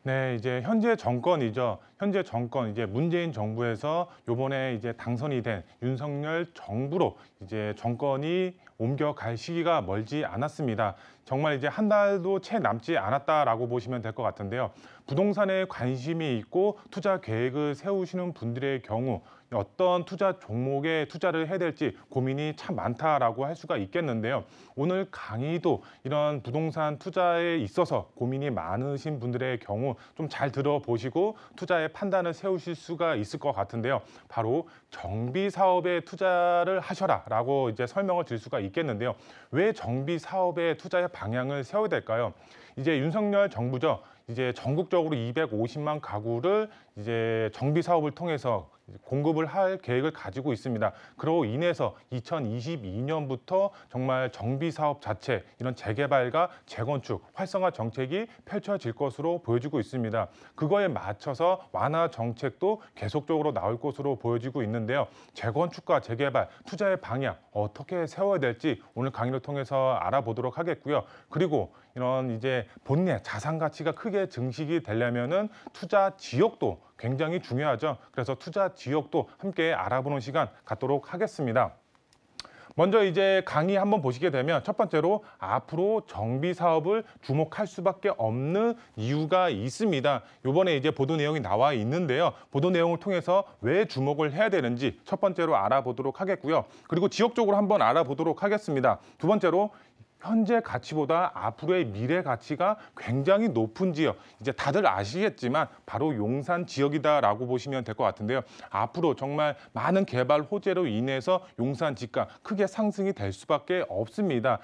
네, 이제 현재 정권이죠. 현재 정권 이제 문재인 정부에서 요번에 이제 당선이 된 윤석열 정부로 이제 정권이 옮겨갈 시기가 멀지 않았습니다. 정말 이제 한 달도 채 남지 않았다라고 보시면 될 것 같은데요. 부동산에 관심이 있고 투자 계획을 세우시는 분들의 경우 어떤 투자 종목에 투자를 해야 될지 고민이 참 많다라고 할 수가 있겠는데요. 오늘 강의도 이런 부동산 투자에 있어서 고민이 많으신 분들의 경우 좀 잘 들어보시고 투자의 판단을 세우실 수가 있을 것 같은데요. 바로 정비 사업에 투자를 하셔라라고 이제 설명을 드릴 수가 있겠는데요. 왜 정비 사업에 투자의 방향을 세워야 될까요? 이제 윤석열 정부죠. 이제 전국적으로 250만 가구를 이제 정비 사업을 통해서 공급을 할 계획을 가지고 있습니다. 그로 인해서 2022년부터 정말 정비 사업 자체, 이런 재개발과 재건축, 활성화 정책이 펼쳐질 것으로 보여지고 있습니다. 그거에 맞춰서 완화 정책도 계속적으로 나올 것으로 보여지고 있는데요. 재건축과 재개발, 투자의 방향 어떻게 세워야 될지 오늘 강의를 통해서 알아보도록 하겠고요. 그리고 이런 이제 본래 자산 가치가 크게 증식이 되려면은 투자 지역도 굉장히 중요하죠. 그래서 투자 지역도 함께 알아보는 시간 갖도록 하겠습니다. 먼저 이제 강의 한번 보시게 되면 첫 번째로 앞으로 정비 사업을 주목할 수밖에 없는 이유가 있습니다. 이번에 이제 보도 내용이 나와 있는데요. 보도 내용을 통해서 왜 주목을 해야 되는지 첫 번째로 알아보도록 하겠고요. 그리고 지역적으로 한번 알아보도록 하겠습니다. 두 번째로 현재 가치보다 앞으로의 미래 가치가 굉장히 높은 지역, 이제 다들 아시겠지만 바로 용산 지역이다라고 보시면 될 것 같은데요. 앞으로 정말 많은 개발 호재로 인해서 용산 지가 크게 상승이 될 수밖에 없습니다.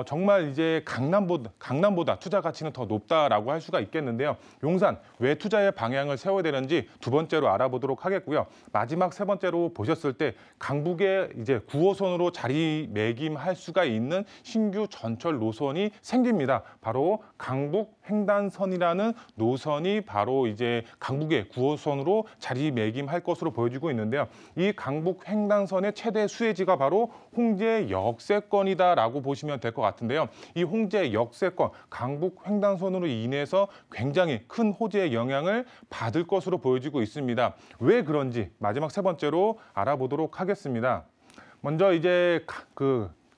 정말 이제 강남보다 투자 가치는 더 높다라고 할 수가 있겠는데요. 용산 왜 투자의 방향을 세워야 되는지 두 번째로 알아보도록 하겠고요. 마지막 세 번째로 보셨을 때 강북에 이제 9호선으로 자리매김할 수가 있는 신규 전철 노선이 생깁니다. 바로 강북 횡단선이라는 노선이 바로 이제 강북의 9호선으로 자리매김할 것으로 보여지고 있는데요. 이 강북 횡단선의 최대 수혜지가 바로 홍제 역세권이다라고 보시면 될 것 같은데요. 이 홍제 역세권, 강북 횡단선으로 인해서 굉장히 큰 호재의 영향을 받을 것으로 보여지고 있습니다. 왜 그런지 마지막 세 번째로 알아보도록 하겠습니다. 먼저 이제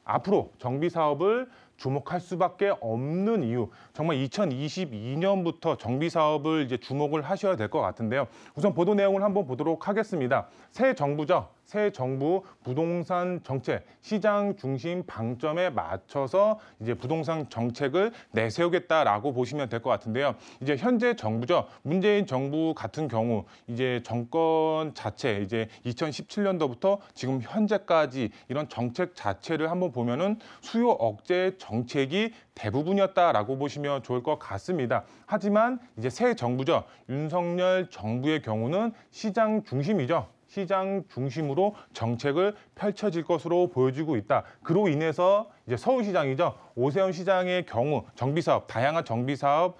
앞으로 정비 사업을 주목할 수밖에 없는 이유, 정말 2022년부터 정비 사업을 이제 주목을 하셔야 될 것 같은데요. 우선 보도 내용을 한번 보도록 하겠습니다. 새 정부죠. 새 정부 부동산 정책, 시장 중심 방점에 맞춰서 이제 부동산 정책을 내세우겠다라고 보시면 될 것 같은데요. 이제 현재 정부죠. 문재인 정부 같은 경우 이제 정권 자체 이제 2017년도부터 지금 현재까지 이런 정책 자체를 한번 보면은 수요 억제 정책이 대부분이었다라고 보시면 좋을 것 같습니다. 하지만 이제 새 정부죠. 윤석열 정부의 경우는 시장 중심이죠. 시장 중심으로 정책을 펼쳐질 것으로 보여지고 있다. 그로 인해서 이제 서울시장이죠. 오세훈 시장의 경우 정비사업, 다양한 정비사업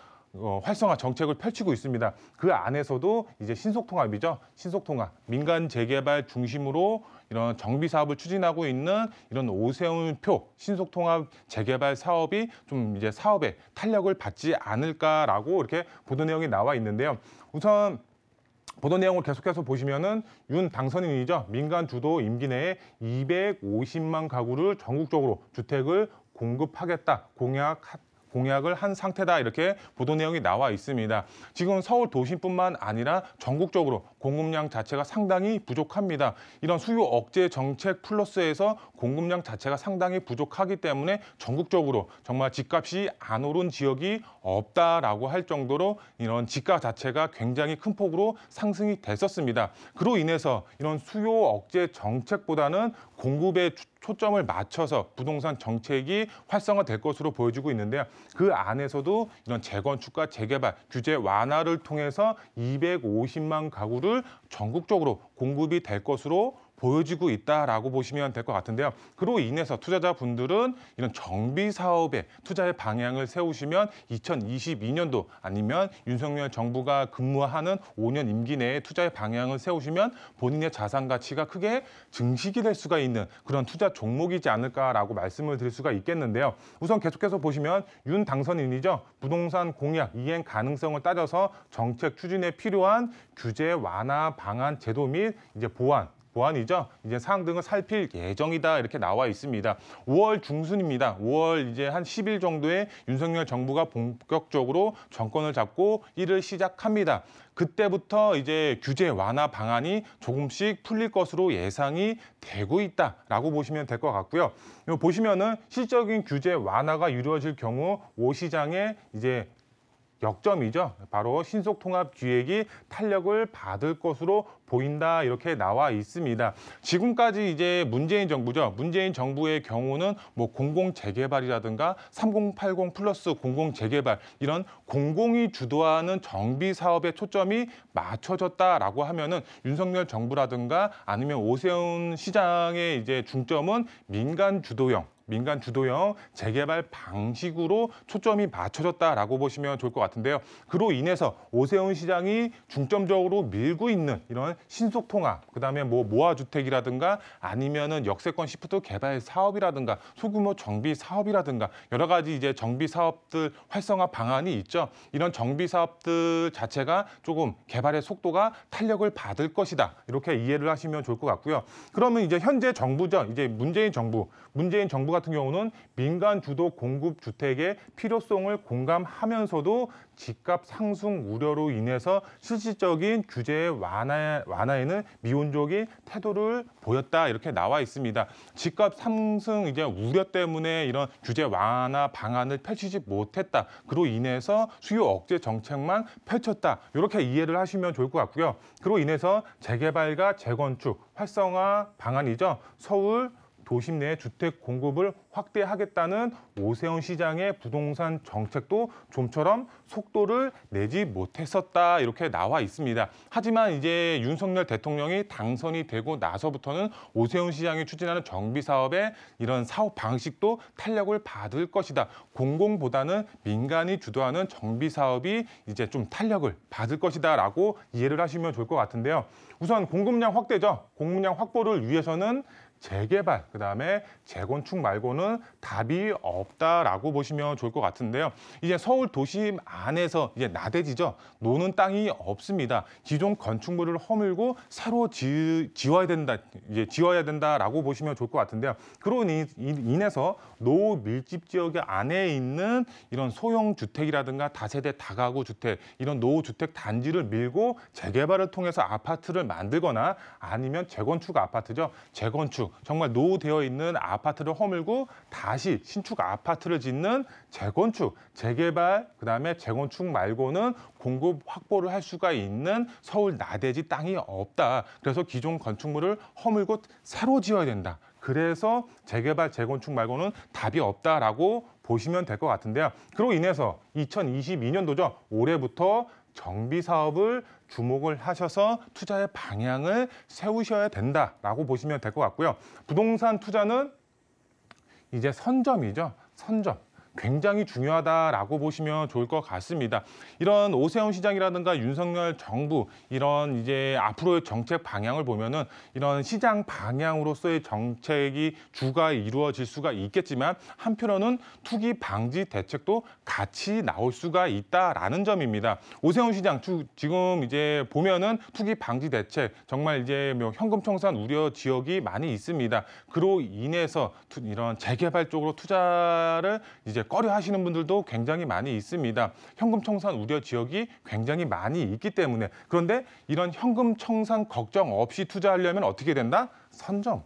활성화 정책을 펼치고 있습니다. 그 안에서도 이제 신속통합이죠. 신속통합, 민간 재개발 중심으로 이런 정비 사업을 추진하고 있는 이런 오세훈표 신속통합 재개발 사업이 좀 이제 사업에 탄력을 받지 않을까라고 이렇게 보도 내용이 나와 있는데요. 우선 보도 내용을 계속해서 보시면은 윤 당선인이죠. 민간 주도 임기 내에 250만 가구를 전국적으로 주택을 공급하겠다 공약을 한 상태다 이렇게 보도 내용이 나와 있습니다. 지금 서울 도심뿐만 아니라 전국적으로 공급량 자체가 상당히 부족합니다. 이런 수요 억제 정책 플러스에서 공급량 자체가 상당히 부족하기 때문에 전국적으로 정말 집값이 안 오른 지역이 없다라고 할 정도로 이런 집가 자체가 굉장히 큰 폭으로 상승이 됐었습니다. 그로 인해서 이런 수요 억제 정책보다는 공급에 초점을 맞춰서 부동산 정책이 활성화될 것으로 보여지고 있는데요. 그 안에서도 이런 재건축과 재개발 규제 완화를 통해서 250만 가구를 전국적으로 공급이 될 것으로 보여지고 있다라고 보시면 될 것 같은데요. 그로 인해서 투자자분들은 이런 정비 사업에 투자의 방향을 세우시면 2022년도 아니면 윤석열 정부가 근무하는 5년 임기 내에 투자의 방향을 세우시면 본인의 자산 가치가 크게 증식이 될 수가 있는 그런 투자 종목이지 않을까라고 말씀을 드릴 수가 있겠는데요. 우선 계속해서 보시면 윤 당선인이죠. 부동산 공약 이행 가능성을 따져서 정책 추진에 필요한 규제 완화 방안 제도 및 이제 보완이죠. 이제 사항 등을 살필 예정이다 이렇게 나와 있습니다. 5월 중순입니다. 5월 이제 한 10일 정도에 윤석열 정부가 본격적으로 정권을 잡고 일을 시작합니다. 그때부터 이제 규제 완화 방안이 조금씩 풀릴 것으로 예상이 되고 있다라고 보시면 될 것 같고요. 보시면은 실적인 규제 완화가 이루어질 경우 오 시장에 이제 역점이죠. 바로 신속통합기획이 탄력을 받을 것으로 보인다 이렇게 나와 있습니다. 지금까지 이제 문재인 정부죠. 문재인 정부의 경우는 뭐 공공재개발이라든가 3080 플러스 공공재개발 이런 공공이 주도하는 정비 사업에 초점이 맞춰졌다라고 하면은 윤석열 정부라든가 아니면 오세훈 시장의 이제 중점은 민간 주도형 재개발 방식으로 초점이 맞춰졌다라고 보시면 좋을 것 같은데요. 그로 인해서 오세훈 시장이 중점적으로 밀고 있는 이런 신속통합, 그다음에 뭐 모아주택이라든가 아니면은 역세권 시프트 개발 사업이라든가 소규모 정비 사업이라든가 여러 가지 이제 정비 사업들 활성화 방안이 있죠. 이런 정비 사업들 자체가 조금 개발의 속도가 탄력을 받을 것이다. 이렇게 이해를 하시면 좋을 것 같고요. 그러면 이제 현재 정부죠. 이제 문재인 정부 같은 경우는 민간 주도 공급 주택의 필요성을 공감하면서도 집값 상승 우려로 인해서 실질적인 규제 완화에는 미온적인 태도를 보였다 이렇게 나와 있습니다. 집값 상승 이제 우려 때문에 이런 규제 완화 방안을 펼치지 못했다. 그로 인해서 수요 억제 정책만 펼쳤다. 이렇게 이해를 하시면 좋을 것 같고요. 그로 인해서 재개발과 재건축 활성화 방안이죠. 서울 도심 내 주택 공급을 확대하겠다는 오세훈 시장의 부동산 정책도 좀처럼 속도를 내지 못했었다 이렇게 나와 있습니다. 하지만 이제 윤석열 대통령이 당선이 되고 나서부터는 오세훈 시장이 추진하는 정비 사업의 이런 사업 방식도 탄력을 받을 것이다. 공공보다는 민간이 주도하는 정비 사업이 이제 좀 탄력을 받을 것이다라고 이해를 하시면 좋을 것 같은데요. 우선 공급량 확대죠. 공급량 확보를 위해서는 재개발, 그다음에 재건축 말고는 답이 없다라고 보시면 좋을 것 같은데요. 이제 서울 도심 안에서 이제 나대지죠. 노는 땅이 없습니다. 기존 건축물을 허물고 새로 지어야 된다라고 보시면 좋을 것 같은데요. 그로 인해서 노밀집 지역 안에 있는 이런 소형 주택이라든가 다세대 다가구 주택, 이런 노후주택 단지를 밀고 재개발을 통해서 아파트를 만들거나 아니면 재건축 아파트죠. 재건축, 정말 노후되어 있는 아파트를 허물고 다시 신축 아파트를 짓는 재건축, 재개발, 그다음에 재건축 말고는 공급 확보를 할 수가 있는 서울 나대지 땅이 없다. 그래서 기존 건축물을 허물고 새로 지어야 된다. 그래서 재개발, 재건축 말고는 답이 없다라고 보시면 될 것 같은데요. 그로 인해서 2022년도죠. 올해부터 정비 사업을 주목을 하셔서 투자의 방향을 세우셔야 된다라고 보시면 될 것 같고요. 부동산 투자는 이제 선점이죠. 선점. 굉장히 중요하다라고 보시면 좋을 것 같습니다. 이런 오세훈 시장이라든가 윤석열 정부 이런 이제 앞으로의 정책 방향을 보면은 이런 시장 방향으로서의 정책이 주가 이루어질 수가 있겠지만 한편으로는 투기 방지 대책도 같이 나올 수가 있다라는 점입니다. 오세훈 시장 지금 이제 보면은 투기 방지 대책 정말 이제 뭐 현금 청산 우려 지역이 많이 있습니다. 그로 인해서 이런 재개발 쪽으로 투자를 이제 꺼려 하시는 분들도 굉장히 많이 있습니다. 현금 청산 우려 지역이 굉장히 많이 있기 때문에. 그런데 이런 현금 청산 걱정 없이 투자하려면 어떻게 된다? 선점.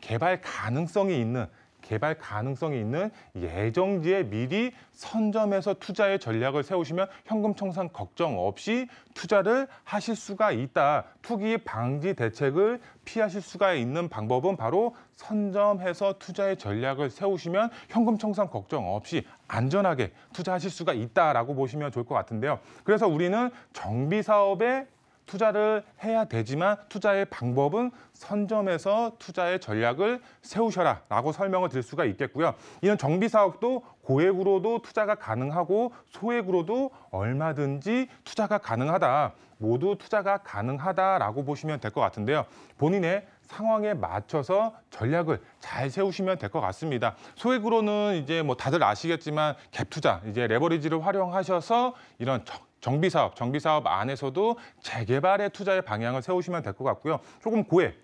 개발 가능성이 있는 예정지에 미리 선점해서 투자의 전략을 세우시면 현금 청산 걱정 없이 투자를 하실 수가 있다. 투기 방지 대책을 피하실 수가 있는 방법은 바로 선점해서 투자의 전략을 세우시면 현금 청산 걱정 없이 안전하게 투자하실 수가 있다라고 보시면 좋을 것 같은데요. 그래서 우리는 정비 사업에 투자를 해야 되지만 투자의 방법은 선점해서 투자의 전략을 세우셔라라고 설명을 드릴 수가 있겠고요. 이런 정비 사업도 고액으로도 투자가 가능하고 소액으로도 얼마든지 투자가 가능하다. 모두 투자가 가능하다라고 보시면 될 것 같은데요. 본인의 상황에 맞춰서 전략을 잘 세우시면 될 것 같습니다. 소액으로는 이제 뭐 다들 아시겠지만 갭 투자, 이제 레버리지를 활용하셔서 이런 정비 사업 안에서도 재개발의 투자의 방향을 세우시면 될 것 같고요. 조금 고액,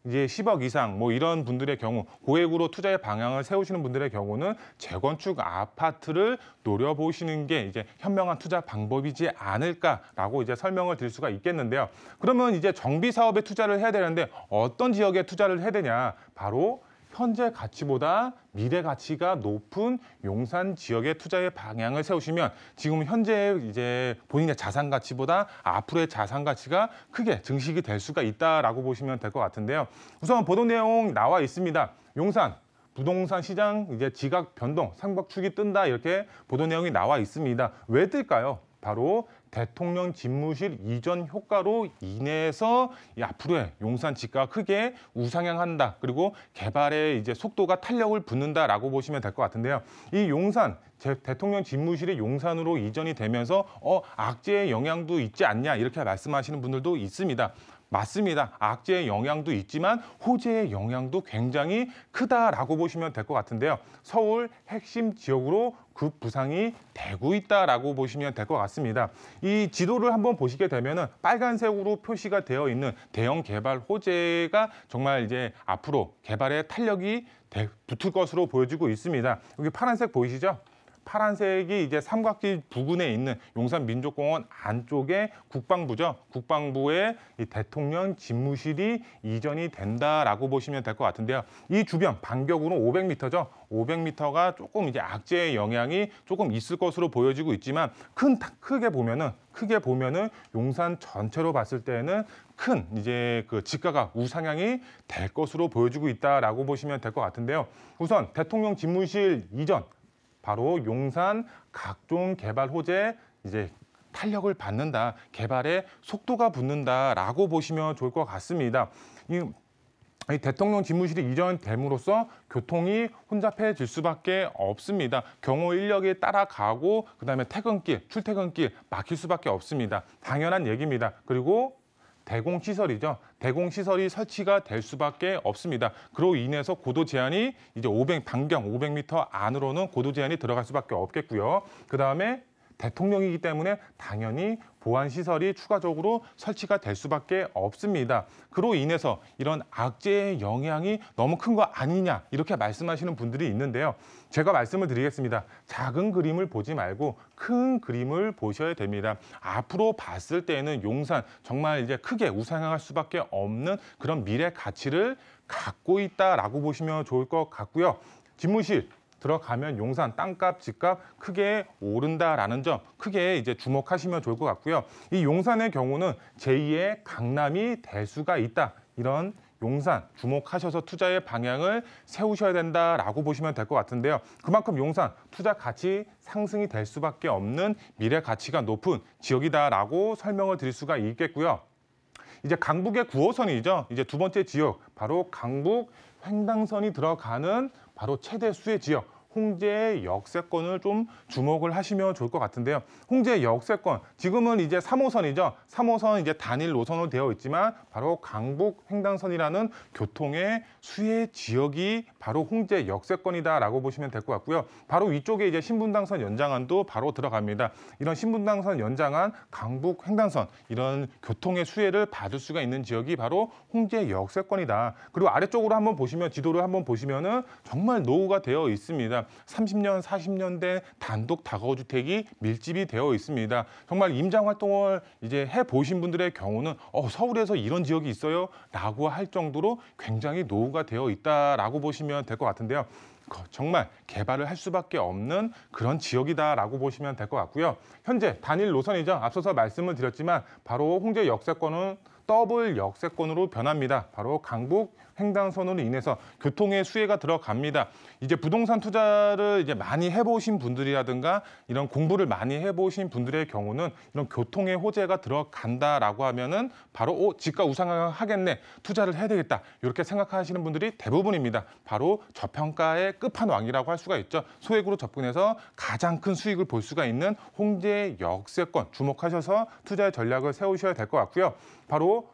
이제 10억 이상 뭐 이런 분들의 경우 고액으로 투자의 방향을 세우시는 분들의 경우는 재건축 아파트를 노려보시는 게 이제 현명한 투자 방법이지 않을까라고 이제 설명을 드릴 수가 있겠는데요. 그러면 이제 정비 사업에 투자를 해야 되는데 어떤 지역에 투자를 해야 되냐? 바로 현재 가치보다 미래 가치가 높은 용산 지역의 투자의 방향을 세우시면 지금 현재 이제 본인의 자산 가치보다 앞으로의 자산 가치가 크게 증식이 될 수가 있다라고 보시면 될 것 같은데요. 우선 보도 내용 나와 있습니다. 용산 부동산 시장 이제 지각 변동, 상박축이 뜬다 이렇게 보도 내용이 나와 있습니다. 왜 뜰까요? 바로 대통령 집무실 이전 효과로 인해서 이 앞으로의 용산 지가가 크게 우상향한다. 그리고 개발의 이제 속도가 탄력을 붙는다라고 보시면 될 것 같은데요. 이 용산 대통령 집무실이 용산으로 이전이 되면서 악재의 영향도 있지 않냐 이렇게 말씀하시는 분들도 있습니다. 맞습니다. 악재의 영향도 있지만 호재의 영향도 굉장히 크다라고 보시면 될 것 같은데요. 서울 핵심 지역으로 급 부상이 되고 있다라고 보시면 될 것 같습니다. 이 지도를 한번 보시게 되면은 빨간색으로 표시가 되어 있는 대형 개발 호재가 정말 이제 앞으로 개발에 탄력이 붙을 것으로 보여지고 있습니다. 여기 파란색 보이시죠? 파란색이 이제 삼각지 부근에 있는 용산민족공원 안쪽에 국방부죠. 국방부의 이 대통령 집무실이 이전이 된다라고 보시면 될 것 같은데요. 이 주변 반경으로 500m죠. 500m가 조금 이제 악재의 영향이 조금 있을 것으로 보여지고 있지만 크게 보면은 용산 전체로 봤을 때는 큰 이제 그 지가가 우상향이 될 것으로 보여지고 있다라고 보시면 될 것 같은데요. 우선 대통령 집무실 이전 바로 용산 각종 개발 호재 이제 탄력을 받는다, 개발에 속도가 붙는다라고 보시면 좋을 것 같습니다. 이 대통령 집무실이 이전됨으로써 교통이 혼잡해질 수밖에 없습니다. 경호 인력이 따라가고 그다음에 퇴근길, 출퇴근길 막힐 수밖에 없습니다. 당연한 얘기입니다. 그리고 대공시설이죠. 대공시설이 설치가 될 수밖에 없습니다. 그로 인해서 고도 제한이 이제 반경 500m 안으로는 고도 제한이 들어갈 수밖에 없겠고요. 그다음에 대통령이기 때문에 당연히 보안시설이 추가적으로 설치가 될 수밖에 없습니다. 그로 인해서 이런 악재의 영향이 너무 큰 거 아니냐 이렇게 말씀하시는 분들이 있는데요. 제가 말씀을 드리겠습니다. 작은 그림을 보지 말고 큰 그림을 보셔야 됩니다. 앞으로 봤을 때는 용산 정말 이제 크게 우상향할 수밖에 없는 그런 미래 가치를 갖고 있다라고 보시면 좋을 것 같고요. 집무실 들어가면 용산 땅값, 집값 크게 오른다라는 점 크게 이제 주목하시면 좋을 것 같고요. 이 용산의 경우는 제2의 강남이 될 수가 있다. 이런 용산 주목하셔서 투자의 방향을 세우셔야 된다라고 보시면 될 것 같은데요. 그만큼 용산 투자 가치 상승이 될 수밖에 없는 미래 가치가 높은 지역이다라고 설명을 드릴 수가 있겠고요. 이제 강북의 9호선이죠. 이제 두 번째 지역 바로 강북 횡단선이 들어가는 바로 최대 수혜 지역. 홍제의 역세권을 좀 주목을 하시면 좋을 것 같은데요. 홍제의 역세권, 지금은 이제 3호선이죠. 3호선 이제 단일 노선으로 되어 있지만 바로 강북 횡단선이라는 교통의 수혜 지역이 바로 홍제 역세권이다라고 보시면 될 것 같고요. 바로 위쪽에 이제 신분당선 연장안도 바로 들어갑니다. 이런 신분당선 연장안, 강북 횡단선 이런 교통의 수혜를 받을 수가 있는 지역이 바로 홍제 역세권이다. 그리고 아래쪽으로 한번 보시면 지도를 한번 보시면은 정말 노후가 되어 있습니다. 30년, 40년 된 단독 다가구주택이 밀집이 되어 있습니다. 정말 임장 활동을 이제 해 보신 분들의 경우는 서울에서 이런 지역이 있어요? 라고 할 정도로 굉장히 노후가 되어 있다라고 보시면 될 것 같은데요. 정말 개발을 할 수밖에 없는 그런 지역이다라고 보시면 될 것 같고요. 현재 단일 노선이죠. 앞서서 말씀을 드렸지만 바로 홍제 역세권은 더블 역세권으로 변합니다. 바로 강북 횡단선으로 인해서 교통의 수혜가 들어갑니다. 이제 부동산 투자를 이제 많이 해보신 분들이라든가 이런 공부를 많이 해보신 분들의 경우는 이런 교통의 호재가 들어간다라고 하면은 바로 집가 우상하겠네, 투자를 해야 되겠다, 이렇게 생각하시는 분들이 대부분입니다. 바로 저평가의 끝판왕이라고 할 수가 있죠. 소액으로 접근해서 가장 큰 수익을 볼 수가 있는 홍제 역세권 주목하셔서 투자의 전략을 세우셔야 될 것 같고요. 바로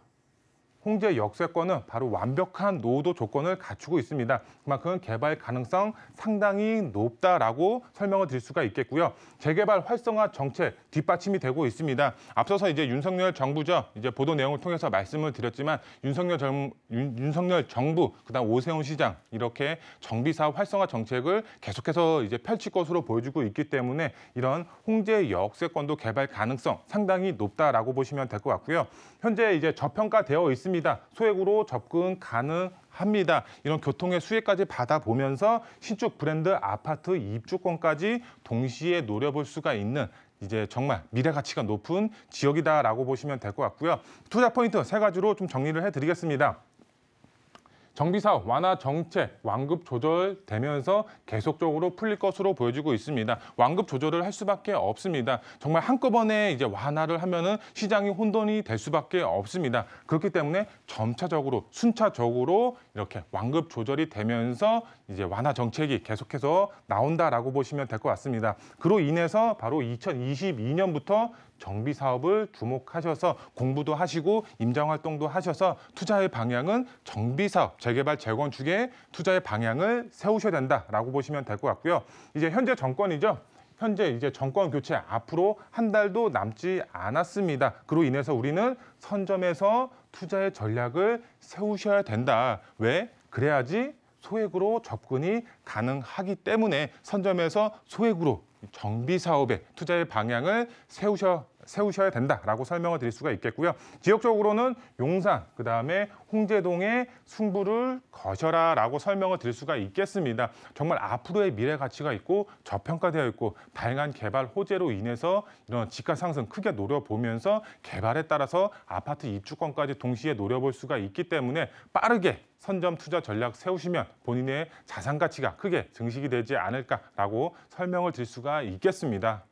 홍제 역세권은 바로 완벽한 노후도 조건을 갖추고 있습니다. 그만큼 개발 가능성 상당히 높다라고 설명을 드릴 수가 있겠고요. 재개발 활성화 정책 뒷받침이 되고 있습니다. 앞서서 이제 윤석열 정부죠. 이제 보도 내용을 통해서 말씀을 드렸지만 윤석열 정부, 그다음 오세훈 시장 이렇게 정비사업 활성화 정책을 계속해서 이제 펼칠 것으로 보여주고 있기 때문에 이런 홍제 역세권도 개발 가능성 상당히 높다라고 보시면 될 것 같고요. 현재 이제 저평가되어 있습니다. 소액으로 접근 가능합니다. 이런 교통의 수혜까지 받아보면서 신축 브랜드 아파트 입주권까지 동시에 노려볼 수가 있는 이제 정말 미래 가치가 높은 지역이다라고 보시면 될 것 같고요. 투자 포인트 3가지로 좀 정리를 해드리겠습니다. 정비사업 완화 정책 완급 조절되면서 계속적으로 풀릴 것으로 보여지고 있습니다. 완급 조절을 할 수밖에 없습니다. 정말 한꺼번에 이제 완화를 하면은 시장이 혼돈이 될 수밖에 없습니다. 그렇기 때문에 점차적으로 순차적으로 이렇게 완급 조절이 되면서 이제 완화 정책이 계속해서 나온다라고 보시면 될 것 같습니다. 그로 인해서 바로 2022년부터 정비 사업을 주목하셔서 공부도 하시고 임장 활동도 하셔서 투자의 방향은 정비 사업, 재개발, 재건축에 투자의 방향을 세우셔야 된다라고 보시면 될 것 같고요. 이제 현재 정권이죠. 현재 이제 정권 교체 앞으로 한 달도 남지 않았습니다. 그로 인해서 우리는 선점에서 투자의 전략을 세우셔야 된다. 왜? 그래야지 소액으로 접근이 가능하기 때문에 선점에서 소액으로 정비 사업에 투자의 방향을 세우셔야 된다라고 설명을 드릴 수가 있겠고요. 지역적으로는 용산, 그다음에 홍제동에 승부를 거셔라라고 설명을 드릴 수가 있겠습니다. 정말 앞으로의 미래 가치가 있고 저평가되어 있고 다양한 개발 호재로 인해서 이런 집가 상승 크게 노려보면서 개발에 따라서 아파트 입주권까지 동시에 노려볼 수가 있기 때문에 빠르게 선점 투자 전략 세우시면 본인의 자산 가치가 크게 증식이 되지 않을까라고 설명을 드릴 수가 있겠습니다.